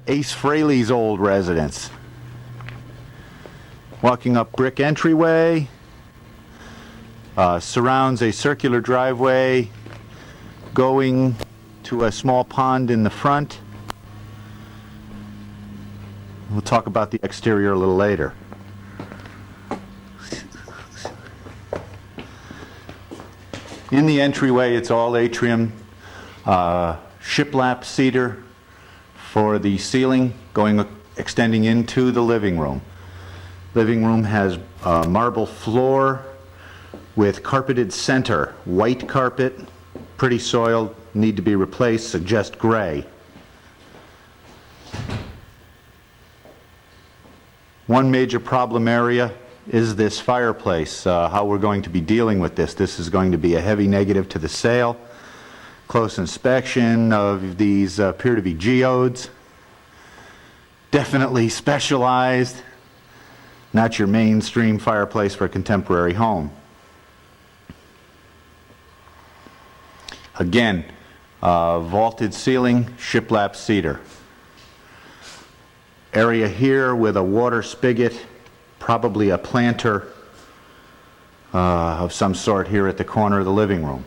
Ace Frehley's old residence. Walking up brick entryway, surrounds a circular driveway going to a small pond in the front. We'll talk about the exterior a little later. In the entryway, it's all atrium, shiplap cedar for the ceiling, extending into the living room. Living room has a marble floor with carpeted center, white carpet, pretty soiled, need to be replaced, suggest gray. One major problem area is this fireplace, how we're going to be dealing with this. This is going to be a heavy negative to the sale. Close inspection of these appear to be geodes. Definitely specialized, not your mainstream fireplace for a contemporary home. Again, vaulted ceiling, shiplap cedar. Area here with a water spigot, probably a planter of some sort here at the corner of the living room.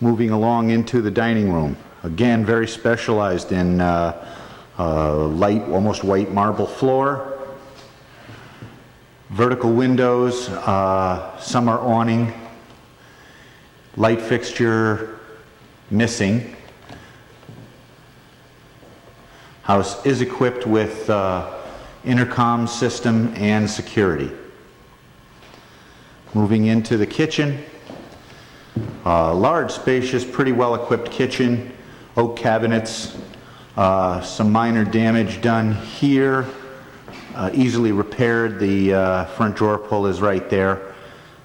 Moving along into the dining room. Again, very specialized in light, almost white marble floor. Vertical windows, some are awning. Light fixture missing. House is equipped with intercom system and security. Moving into the kitchen. Large, spacious, pretty well equipped kitchen. Oak cabinets. Some minor damage done here. Easily repaired. The front drawer pull is right there.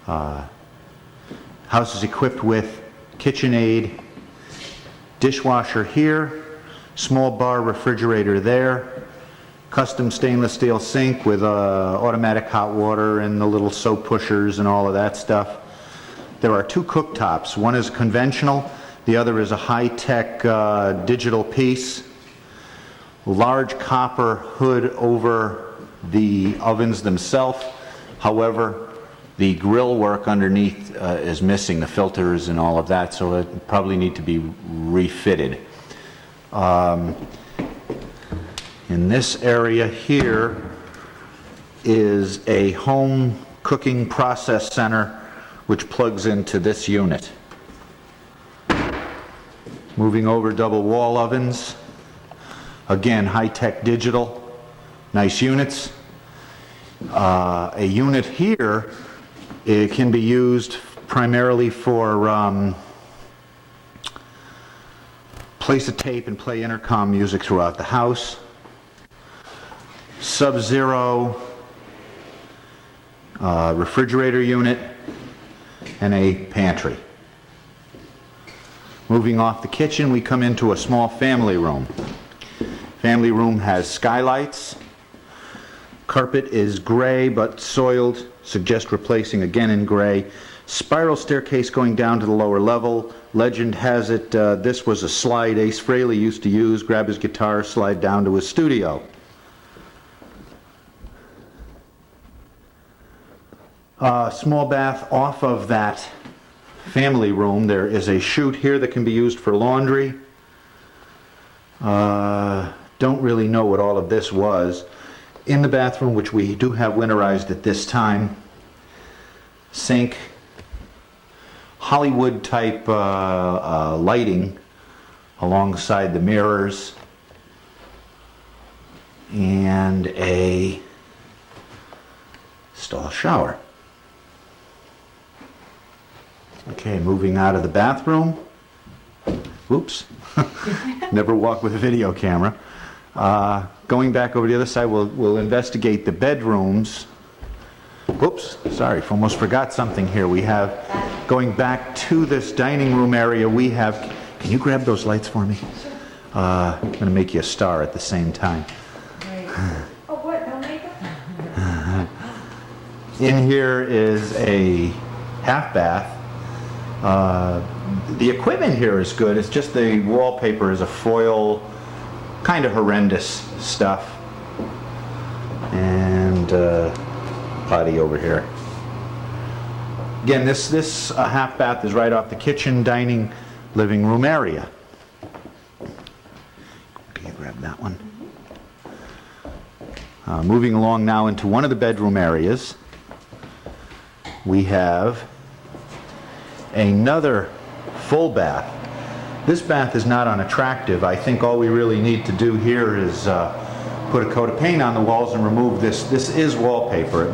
House is equipped with KitchenAid, dishwasher here, small bar refrigerator there, custom stainless steel sink with automatic hot water and the little soap pushers and all of that stuff. There are two cooktops. One is conventional, the other is a high-tech digital piece. Large copper hood over the ovens themselves. However, the grill work underneath is missing, the filters and all of that, so it probably need to be refitted. In this area here is a home cooking process center which plugs into this unit. Moving over, double wall ovens. Again, high-tech digital, nice units. A unit here, it can be used primarily for place a tape and play intercom music throughout the house. Sub-zero refrigerator unit and a pantry. Moving off the kitchen, we come into a small family room. Family room has skylights. Carpet is gray but soiled, suggest replacing again in gray. Spiral staircase going down to the lower level. Legend has it this was a slide Ace Frehley used to use, grab his guitar, slide down to his studio. Small bath off of that family room. There is a chute here that can be used for laundry. Don't really know what all of this was. In the bathroom, which we do have winterized at this time, sink, Hollywood type lighting alongside the mirrors, and a stall shower. Okay, moving out of the bathroom. Oops, never walk with a video camera. Going back over the other side, we'll investigate the bedrooms. Oops, sorry, almost forgot something here. We have, going back to this dining room area, we have, can you grab those lights for me? I'm going to make you a star at the same time. Oh, what, no makeup? In here is a half bath. The equipment here is good. It's just the wallpaper is a foil kind of horrendous stuff. And potty over here. Again, this half bath is right off the kitchen, dining, living room area. Can you grab that one? Moving along now into one of the bedroom areas, we have another full bath. This bath is not unattractive. I think all we really need to do here is put a coat of paint on the walls and remove this. This is wallpaper.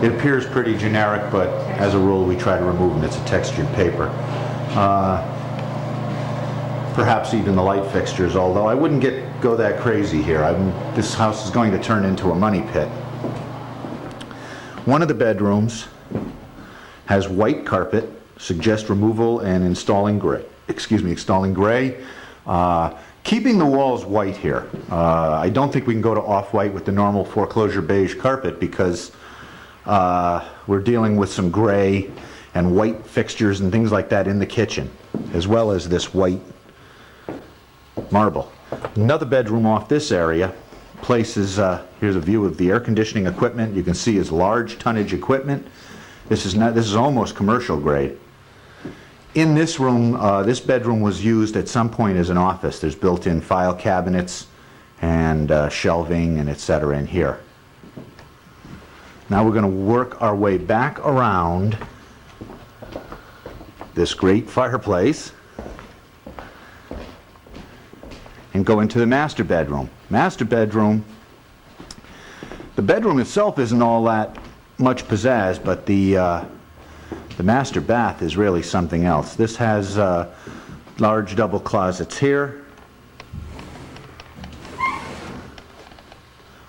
It appears pretty generic, but as a rule we try to remove them. It's a textured paper. Perhaps even the light fixtures, although I wouldn't go that crazy here. This house is going to turn into a money pit. One of the bedrooms has white carpet, suggests removal and installing gray. Installing gray. Keeping the walls white here. I don't think we can go to off-white with the normal foreclosure beige carpet because we're dealing with some gray and white fixtures and things like that in the kitchen, as well as this white marble. Another bedroom off this area places, here's a view of the air conditioning equipment. You can see is large tonnage equipment. This is almost commercial grade. In this room, this bedroom was used at some point as an office. There's built-in file cabinets and shelving and etc. in here. Now we're going to work our way back around this great fireplace and go into the master bedroom. Master bedroom, the bedroom itself isn't all that much pizzazz, but the master bath is really something else. This has large double closets here.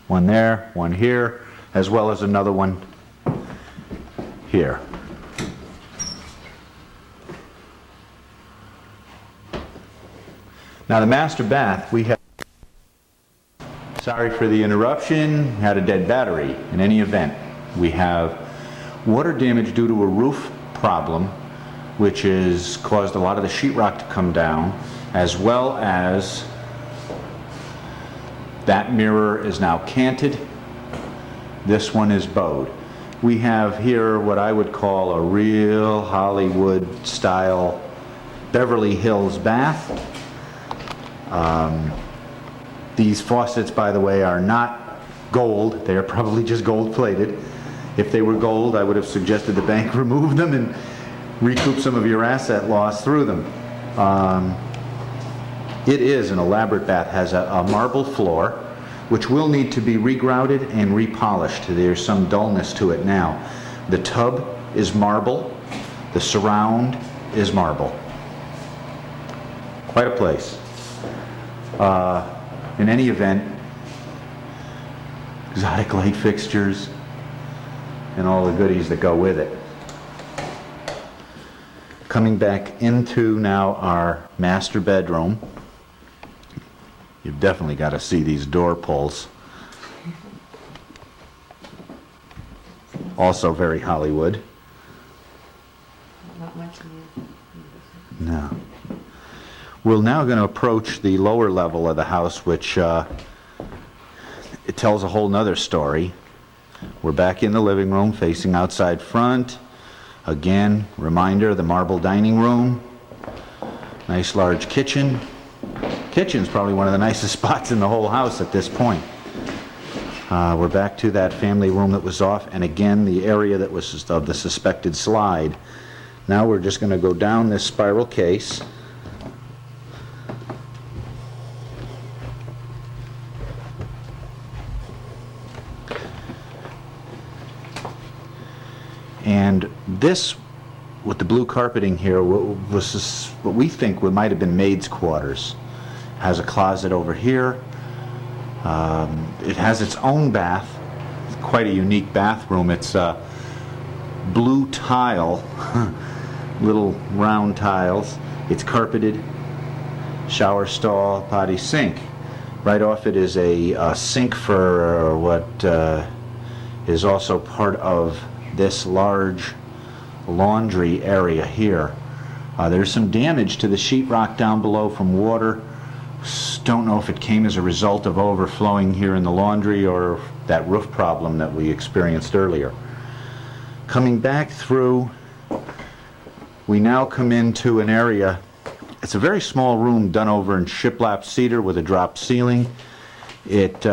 One there, one here, as well as another one here. Now the master bath, we have, sorry for the interruption, had a dead battery. In any event, we have water damage due to a roof problem, which has caused a lot of the sheetrock to come down, as well as that mirror is now canted. This one is bowed. We have here what I would call a real Hollywood style Beverly Hills bath. These faucets, by the way, are not gold. They are probably just gold plated. If they were gold, I would have suggested the bank remove them and recoup some of your asset loss through them. It is an elaborate bath, has a marble floor, which will need to be regrouted and repolished. There's some dullness to it now. The tub is marble. The surround is marble. Quite a place. In any event, exotic light fixtures and all the goodies that go with it. Coming back into now our master bedroom. You've definitely got to see these door pulls. Also very Hollywood. Not much new. No. We're now going to approach the lower level of the house, which it tells a whole nother story. We're back in the living room, facing outside front. Again, reminder, the marble dining room. Nice large kitchen. Kitchen's probably one of the nicest spots in the whole house at this point. We're back to that family room that was off, and again, the area that was of the suspected slide. Now we're just going to go down this spiral case. And this, with the blue carpeting here, was what we think might have been maid's quarters. Has a closet over here. It has its own bath. It's quite a unique bathroom. It's blue tile, little round tiles. It's carpeted. Shower stall, potty, sink. Right off it is a sink for what is also part of this large laundry area here. There's some damage to the sheetrock down below from water don't know if it came as a result of overflowing here in the laundry or that roof problem that we experienced earlier. Coming back through, we now come into an area. It's a very small room done over in shiplap cedar with a drop ceiling. It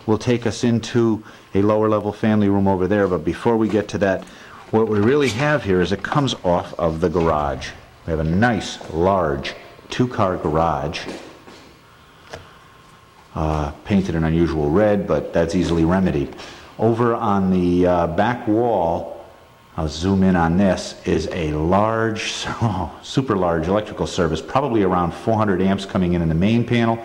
will take us into a lower level family room over there, but before we get to that, what we really have here is it comes off of the garage. We have a nice, large, two-car garage, painted an unusual red, but that's easily remedied. Over on the back wall, I'll zoom in on this, is a large, super large electrical service, probably around 400 amps coming in the main panel.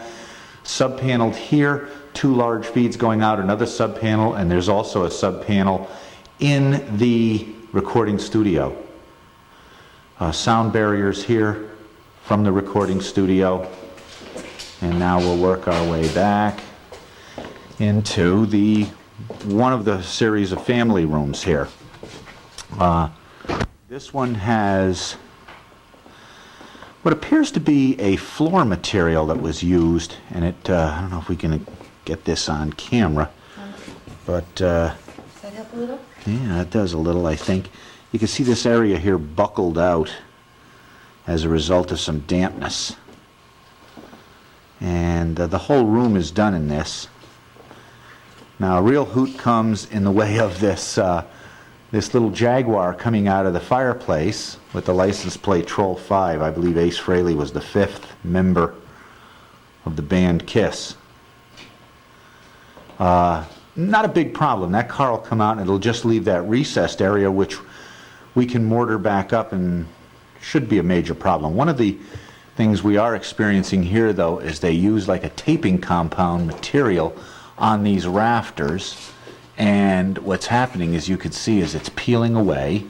Sub-paneled here, two large feeds going out, another sub-panel, and there's also a sub-panel in the recording studio. Sound barriers here from the recording studio. And now we'll work our way back into one of the series of family rooms here. This one has what appears to be a floor material that was used, and I don't know if we can get this on camera, but Does that help a little? yeah, it does a little, I think. You can see this area here buckled out as a result of some dampness. And the whole room is done in this. Now, a real hoot comes in the way of this little Jaguar coming out of the fireplace with the license plate Troll 5. I believe Ace Frehley was the 5th member of the band Kiss. Not a big problem. That car will come out and it'll just leave that recessed area, which we can mortar back up and should be a major problem. One of the things we are experiencing here, though, is they use like a taping compound material on these rafters, and what's happening, as you can see, is it's peeling away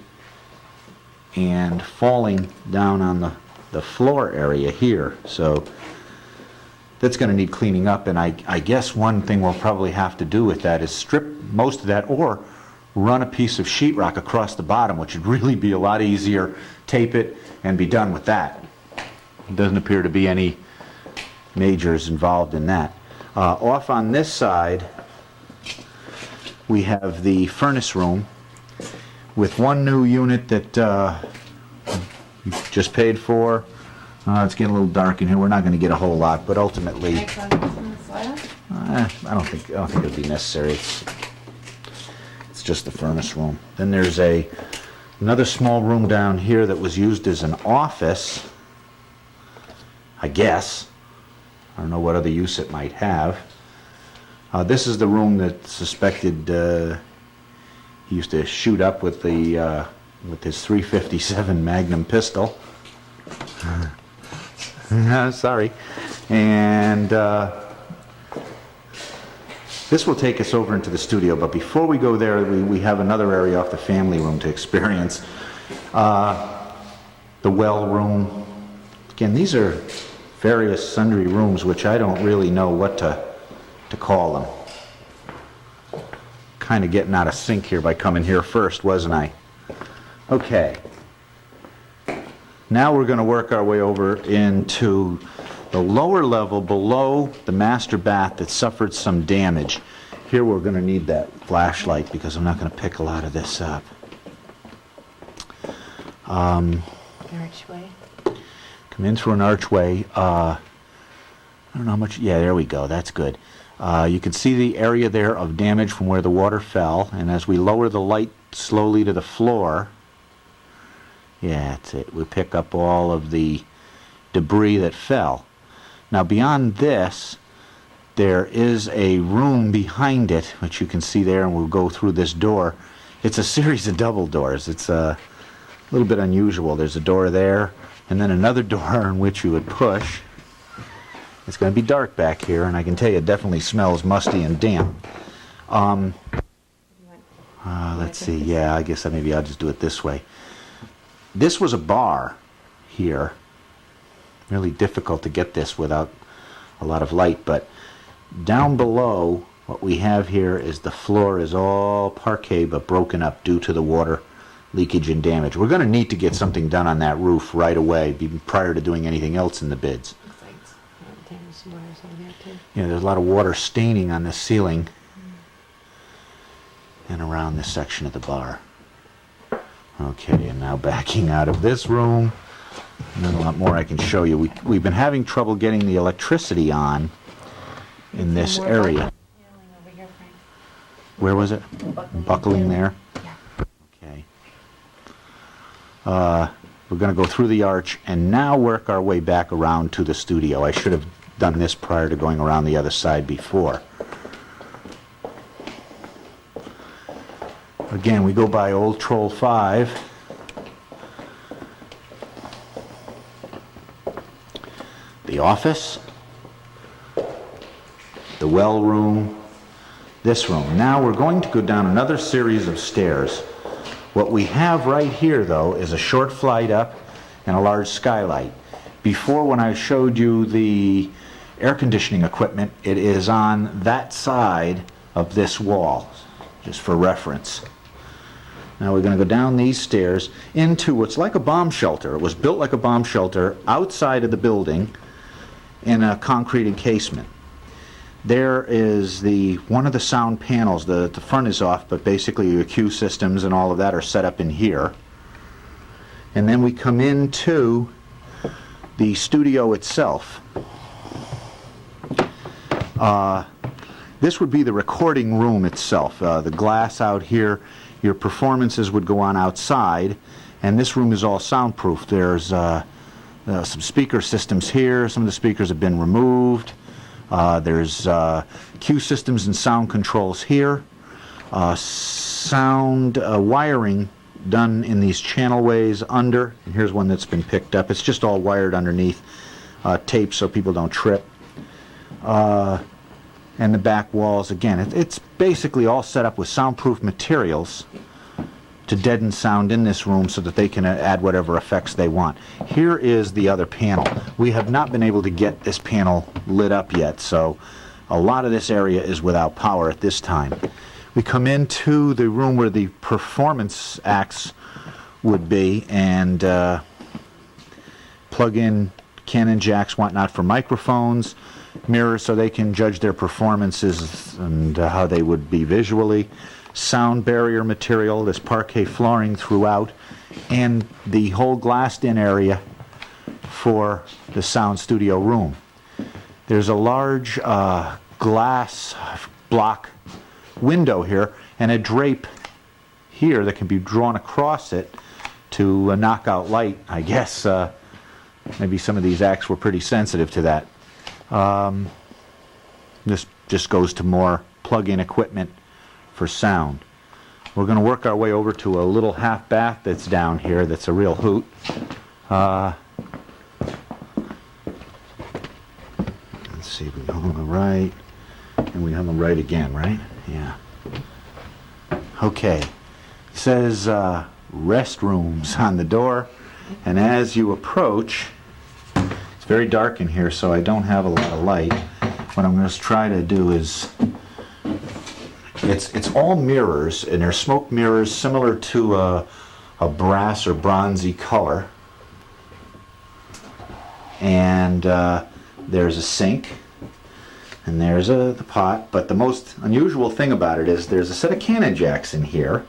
and falling down on the floor area here. So that's going to need cleaning up, and I guess one thing we'll probably have to do with that is strip most of that or run a piece of sheetrock across the bottom, which would really be a lot easier, tape it, and be done with that. There doesn't appear to be any majors involved in that. Off on this side, we have the furnace room with one new unit that you just paid for. It's getting a little dark in here. We're not going to get a whole lot, but ultimately, I don't think it'll be necessary. It's just the furnace room. Then there's another small room down here that was used as an office, I guess. I don't know what other use it might have. This is the room that suspected he used to shoot up with his .357 Magnum pistol. Sorry. And this will take us over into the studio, but before we go there, we have another area off the family room to experience. The well room. Again, these are various sundry rooms which I don't really know what to call them. Kind of getting out of sync here by coming here first, wasn't I? Okay. Now we're going to work our way over into the lower level below the master bath that suffered some damage. Here we're going to need that flashlight because I'm not going to pick a lot of this up. Archway. Come in through an archway. I don't know how much. Yeah, there we go. That's good. You can see the area there of damage from where the water fell, and as we lower the light slowly to the floor, yeah, that's it. We pick up all of the debris that fell. Now beyond this, there is a room behind it, which you can see there, and we'll go through this door. It's a series of double doors. It's a little bit unusual. There's a door there, and then another door in which you would push. It's going to be dark back here, and I can tell you it definitely smells musty and damp. Let's see. Yeah, I guess maybe I'll just do it this way. This was a bar here. Really difficult to get this without a lot of light, but down below, what we have here is the floor is all parquet but broken up due to the water leakage and damage. We're going to need to get something done on that roof right away prior to doing anything else in the bids. some wires on here too. Yeah, there's a lot of water staining on the ceiling and around this section of the bar. Okay, and now backing out of this room, and then a lot more I can show you. We've been having trouble getting the electricity on in this More area. paneling over here, Frank. Where was it? Buckling there? Yeah. Okay. We're going to go through the arch and now work our way back around to the studio. I should have done this prior to going around the other side before. Again, we go by Old Troll 5. The office, the well room, this room. Now we're going to go down another series of stairs. What we have right here, though, is a short flight up and a large skylight. Before, when I showed you the air conditioning equipment, it is on that side of this wall, just for reference. Now we're going to go down these stairs into what's like a bomb shelter. It was built like a bomb shelter outside of the building in a concrete encasement. There is one of the sound panels. The front is off, but basically your cue systems and all of that are set up in here. And then we come into the studio itself. This would be the recording room itself. The glass out here, your performances would go on outside, and this room is all soundproof. There's some speaker systems here. Some of the speakers have been removed. There's cue systems and sound controls here. Sound wiring done in these channelways under. And here's one that's been picked up. It's just all wired underneath tape so people don't trip. And the back walls, again, it's basically all set up with soundproof materials to deaden sound in this room so that they can add whatever effects they want. Here is the other panel. We have not been able to get this panel lit up yet, so a lot of this area is without power at this time. We come into the room where the performance acts would be and plug in Canon jacks, whatnot, for microphones, mirrors so they can judge their performances and how they would be visually. Sound barrier material, this parquet flooring throughout, and the whole glassed-in area for the sound studio room. There's a large glass block window here and a drape here that can be drawn across it to knock out light. I guess maybe some of these acts were pretty sensitive to that. This just goes to more plug-in equipment for sound. We're going to work our way over to a little half bath that's down here that's a real hoot. Let's see, we hung on the right, and we hung on the right again, right? Yeah. Okay. It says restrooms on the door, and as you approach, it's very dark in here, so I don't have a lot of light. What I'm going to try to do is it's all mirrors, and they're smoke mirrors similar to a brass or bronzy color. And there's a sink, and there's the pot. But the most unusual thing about it is there's a set of Canon jacks in here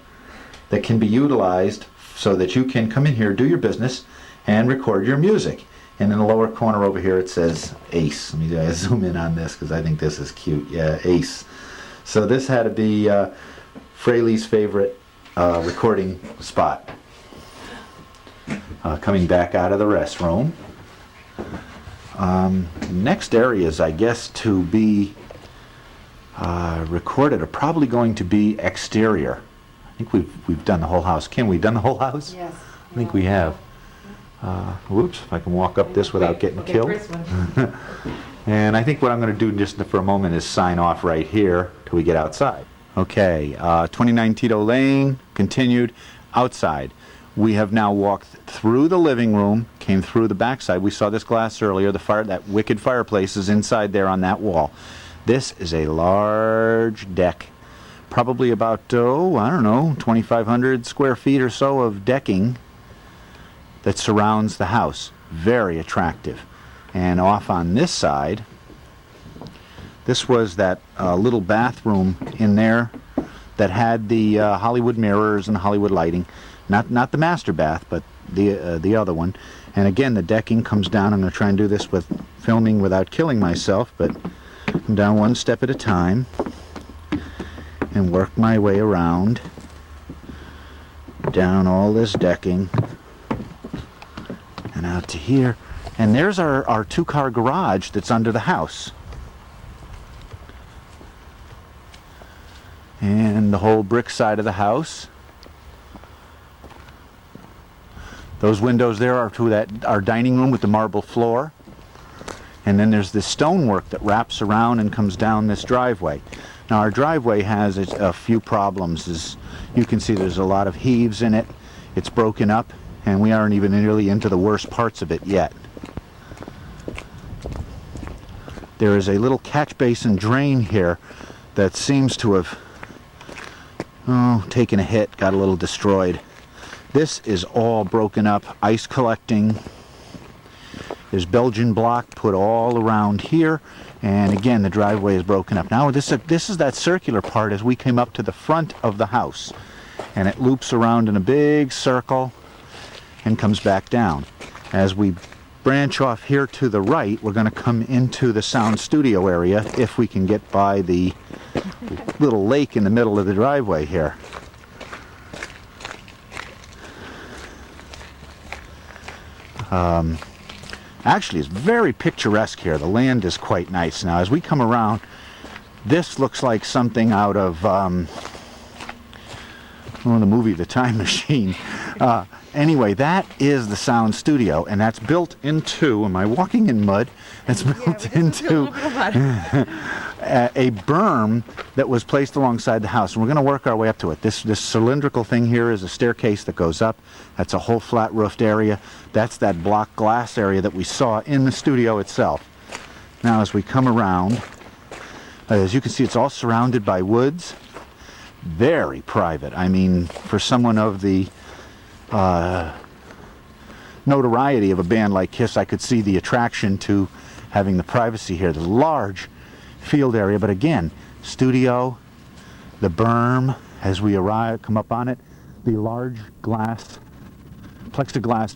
that can be utilized so that you can come in here, do your business, and record your music. And in the lower corner over here it says Ace. Let me zoom in on this because I think this is cute. Yeah, Ace. So this had to be Frehley's favorite recording spot. Coming back out of the restroom. Next areas, I guess, to be recorded are probably going to be exterior. I think we've done the whole house. Kim, we've done the whole house? Yes. I think we have. Whoops, if I can walk up this without getting killed. And I think what I'm going to do just for a moment is sign off right here till we get outside. Okay, 29 TITO Lane, continued, outside. We have now walked through the living room, came through the backside. We saw this glass earlier, that wicked fireplace is inside there on that wall. This is a large deck, probably about, I don't know, 2,500 square feet or so of decking that surrounds the house. Very attractive. And off on this side, This was that little bathroom in there that had the Hollywood mirrors and Hollywood lighting. Not the master bath, but the other one. And again, the decking comes down. I'm going to try and do this with filming without killing myself, but I'm down one step at a time and work my way around down all this decking and out to here. And there's our two-car garage that's under the house. And the whole brick side of the house. Those windows there are to our dining room with the marble floor. And then there's this stonework that wraps around and comes down this driveway. Now our driveway has a few problems. As you can see, there's a lot of heaves in it. It's broken up, and we aren't even nearly into the worst parts of it yet. There is a little catch basin drain here that seems to have taken a hit, got a little destroyed. This is all broken up, ice collecting. There's Belgian block put all around here, and again the driveway is broken up. Now this is that circular part as we came up to the front of the house, and it loops around in a big circle and comes back down. As we branch off here to the right, we're going to come into the sound studio area if we can get by the little lake in the middle of the driveway here. Actually, it's very picturesque here. The land is quite nice. Now, as we come around, this looks like something out of the movie The Time Machine. Anyway, that is the sound studio, and that's built into, am I walking in mud? It's built into a berm that was placed alongside the house. And we're going to work our way up to it. This cylindrical thing here is a staircase that goes up. That's a whole flat roofed area. That's that block glass area that we saw in the studio itself. Now as we come around, as you can see, it's all surrounded by woods. Very private. I mean, for someone of the notoriety of a band like Kiss, I could see the attraction to having the privacy here. There's a large field area, but again, studio, the berm, as we come up on it, the large plexiglass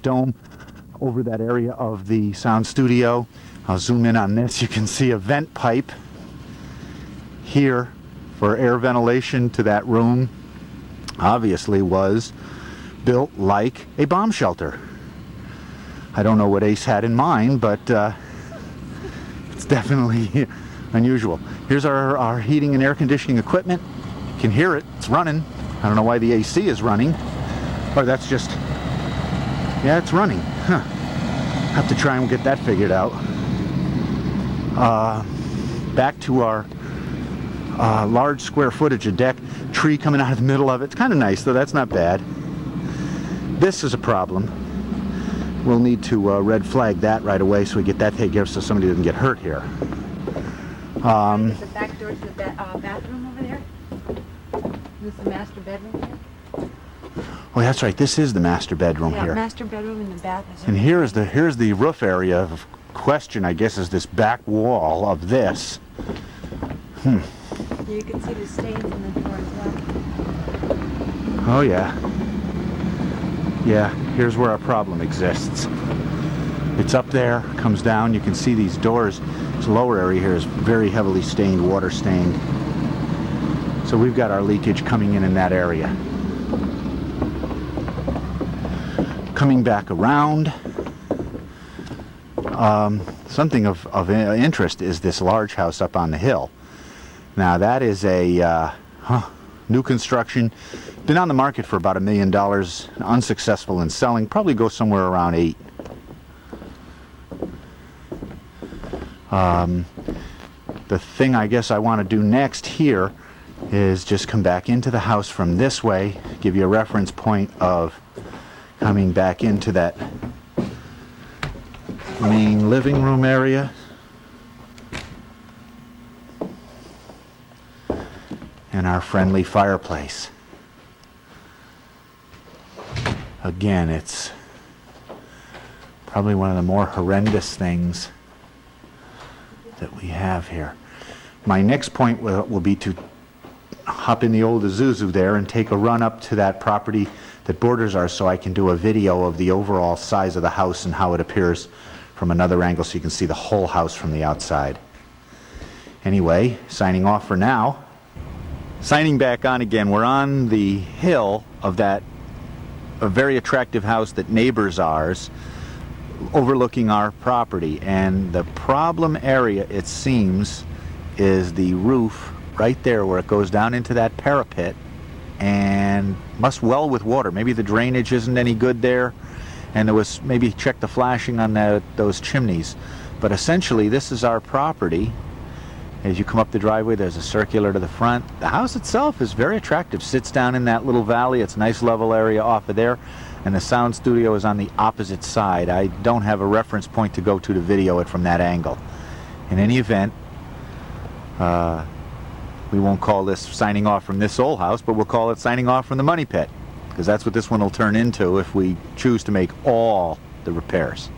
dome over that area of the sound studio. I'll zoom in on this. You can see a vent pipe here for air ventilation to that room. Obviously was built like a bomb shelter. I don't know what Ace had in mind, but it's definitely unusual. Here's our heating and air conditioning equipment. You can hear it, it's running. I don't know why the AC is running. Or that's just, yeah, it's running. Huh. Have to try and get that figured out. Back to our large square footage of deck. Tree coming out of the middle of it. It's kind of nice, though. That's not bad. This is a problem. We'll need to red flag that right away so we get that taken care of so somebody doesn't get hurt here. Is the back door to the bathroom over there? Is this the master bedroom here? Oh, that's right. This is the master bedroom Yeah, here. master bedroom and the bath. And here's the roof area of question, I guess, is this back wall of this. You can see the stains in the door as well. Oh, yeah. Yeah, here's where our problem exists. It's up there, comes down. You can see these doors. This lower area here is very heavily stained, water stained. So we've got our leakage coming in that area. Coming back around, something of interest is this large house up on the hill. Now that is a new construction. Been on the market for about $1 million, unsuccessful in selling. Probably go somewhere around $8. The thing I guess I want to do next here is just come back into the house from this way, give you a reference point of coming back into that main living room area. And our friendly fireplace. Again, it's probably one of the more horrendous things that we have here. My next point will be to hop in the old Isuzu there and take a run up to that property that borders ours so I can do a video of the overall size of the house and how it appears from another angle so you can see the whole house from the outside. Anyway, signing off for now. Signing back on again, we're on the hill of that a very attractive house that neighbors ours, overlooking our property, and the problem area, it seems, is the roof right there where it goes down into that parapet and must well with water. Maybe the drainage isn't any good there, and there was, maybe check the flashing on those chimneys. But essentially this is our property. As you come up the driveway, there's a circular to the front. The house itself is very attractive, sits down in that little valley. It's a nice level area off of there, and the sound studio is on the opposite side. I don't have a reference point to go to video it from that angle. In any event, we won't call this signing off from this old house, but we'll call it signing off from the money pit, because that's what this one will turn into if we choose to make all the repairs.